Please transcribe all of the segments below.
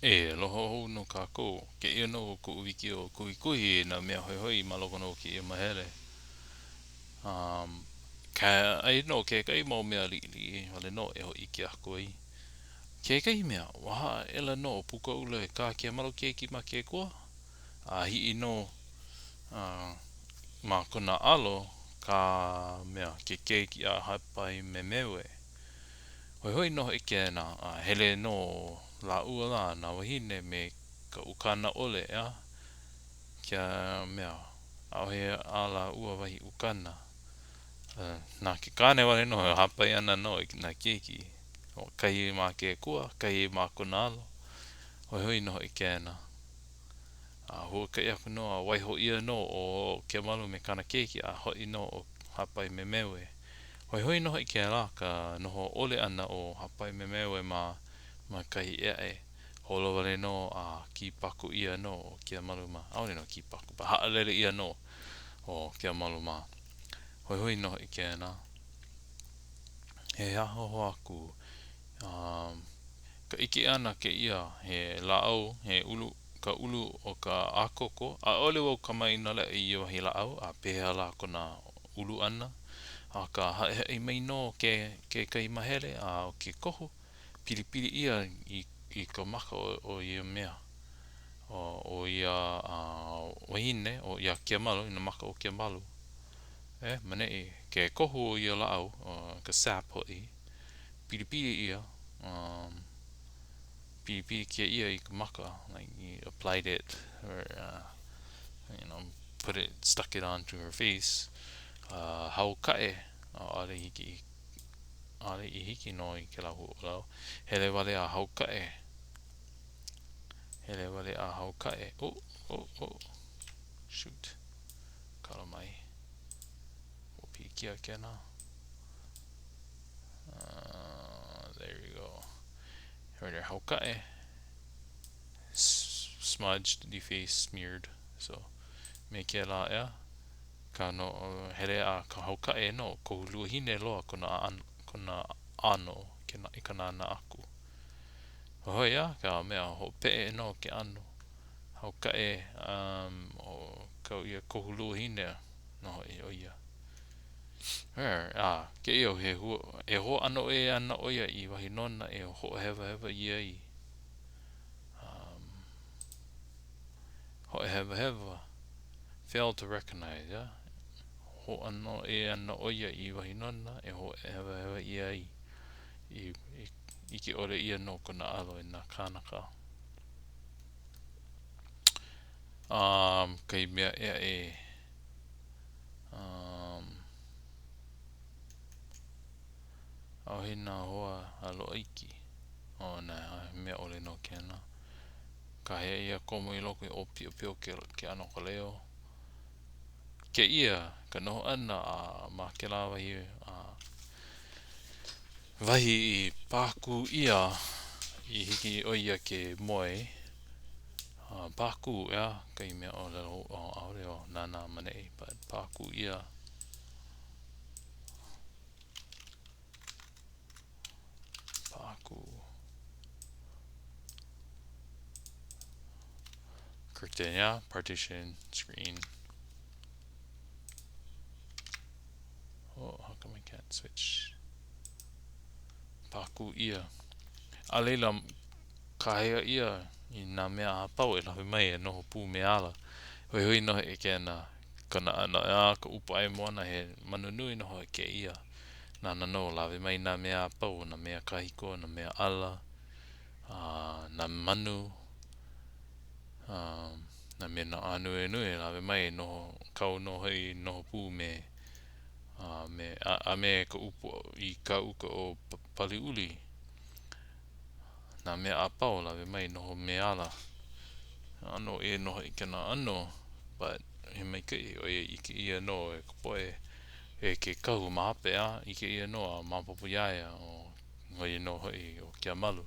E loho no kako ke ia no ku wiki o kuhikuhi na mea hoi hoi ma loko no ki ia mahele. Ka ai no ke kai mau mea li li wale no e ho iki a koi. Ke kai mea waha ela no Pukoula e ka Keamalu keiki ma ke kua. A hi no ma kona alo ka mea ke keiki a Hapaimemeue. Hoi hoi no i ke na hele no la ua la na wahine me ka ukana ole ea. Kia mea auhe ala ua wahi ukana. Nā ke kāne wale no hapai ana no i nā keiki. O kai mā ke kua, kai mā kona alo. Hoi hoi no i kēna. Hua kai aku no a waiho ia no o Keamalu me kana keiki a hoi no o Hapaimemeue. Hoi hoi no i ke la ka noho ole ana o Hapaimemeue ma kai ea e. Holo wale no a ki paku ia no o Keamalu ma. Aone no ki paku, pa haalele ia no o Keamalu ma. Hoi hoi no i kēna. He aho ho aku. Ka ike ana ke ia he laau, he ulu, ka ulu o ka Akoko. A ole wau kamaina le i wahi laau, a peha la kona ulu ana. A ka hae mai no ke kai mahere a o ke koho. Pili pili ia i ka maka o ia mea. O ia wahine, o ia Keamalu, ina maka o Keamalu. Mane i ke koho o ia laau, ka sap hoi. Pili pili ia. Pili pili kia ia i ka maka. Like you applied it, or put it, stuck it onto her face. Hau kae, ale hiki, ale I hiki no I ke lau lau. Hele wale a hau kae. Hele wale a hau kae. Oh. Shoot. Kala mai. O pi kia kena. There you go. Here hau kae. Smudged the face, smeared. So, me ke la ea. Ka no here a ka hau kae no. Ko lua hine loa kona ano. I ka nana aku. Hoi a, ka mea ho pe no ke ano. Hau kae o kau ia kohulu hine no o ia. Ke ia he hua e ho ano e ana o ia I wahi nona e ho heva ia I ho heva failed to recognize ho ano e ana o ia I wahi nona e ho heva ia I ke ore ia no kona alo I nā kānaka. Kai mea ea e au he nā hoa alo aiki o nā mea ole no kena ka he ia komo I loko I o pio ke ano ka leo ke ia ka noho ana ma ke la wahi I pāku ia I hiki o ia ke moe pāku kai mea olelo aore o nana manei but pāku ia pāku curtain partition screen. How come I can't switch? Pāku ia a leila ka hea ia I nā mea hapau e lawe mai e noho pū me ala hoi noho e kena kana ana ka upa ai moana he manunui noho e ke ia nana no lawe mai nā mea hapau nā mea kahiko nā mea ala nā manu nā mea na anu e nui lawe mai noho kau noho I noho pū me me ka upu I ka uka o paliuli nā mea apau lawe mai noho me ala ano e noho I kena ano but he mai kai o I ke ia no e kapoe e ke kahu mahape I ke ia no a mapapu iaia o hoi no hoi o Keamalu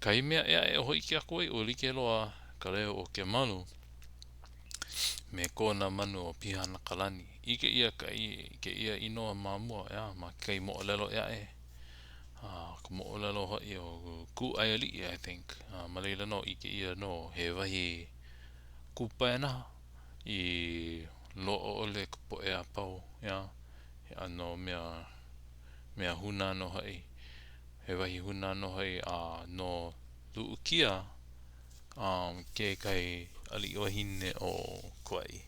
kai mea ea e hoi ki a koe o like loa ka leo o Keamalu me kona manu o pihana kalani I ke ia kai ke ia inoa mamua ma kai moolelo ea Ko mo olelo hawaii o ku ai alii, I think. Malela no i ke ia no he wahi kupaena i lo ole ko po e apau, ya. He ano mea huna no hai. He wahi huna no hai no luukia ke kai alii wahine o Kauai.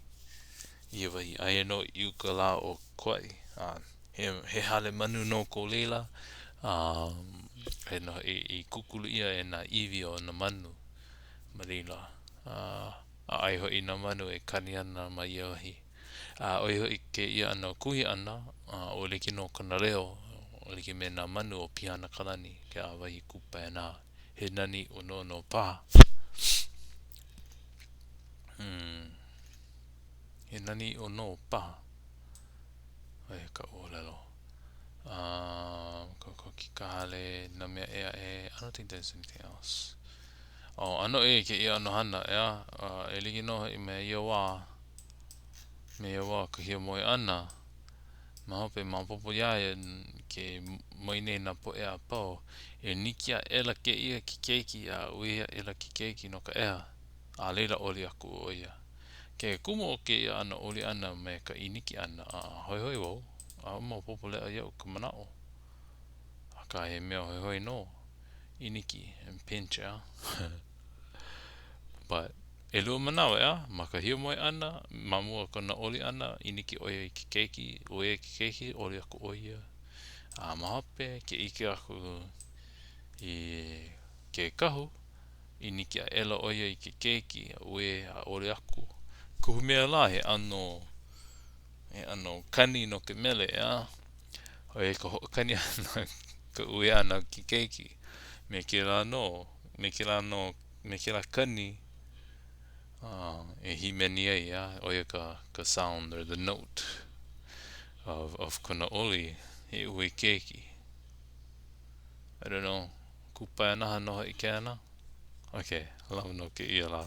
Ia wahi aia no i uka la o Kauai. He hale manu no ko leila. He no i kukulu ia e na iwi o na manu marila. Ai hoi na manu e kani ana mai ia wahi. Oi hoi ke ia ana kuhi ana o liki no kona reo o liki me na manu o piana kalani ke a wahi kupae na he nani o no paha. He nani o no paha. Ai ka olelo. Ko ki ka hale na mea ea I don't think there's anything else. Ano e ke ia ano hana ea. E liki no i me ia wā. Me ia wā ka hia moe ana. Mahope mapopo ia e ke moine na po ea pau. E niki a ela ke ia ki keiki a uia ela ki keiki no ka ea. Leila oli aku o ia. Ke kumo o ke ia ana oli ana me ka iniki ana. Hoi hoi wau. Mapopo lea iau ka manao. Ka he mea hoi hoi no. Iniki and pinch But e lua manawa maka hia moe ana, mamua kona oli ana, iniki oia I ki keiki, oia ki keiki, oli aku oia. Mahape ke ike aku I ke kahu, iniki a ela oia I ke keiki, oia a oli aku. Kuhu mea la he ano kani no ke mele Oia ka kani ana ka ue ana ki keiki. Me ke la no, me ke la kani e himeni ai oia ka sound or the note of kona oli he ue keiki. I don't know. Kupai ana hanoha I ke ana? Okay, lava no ke ia la.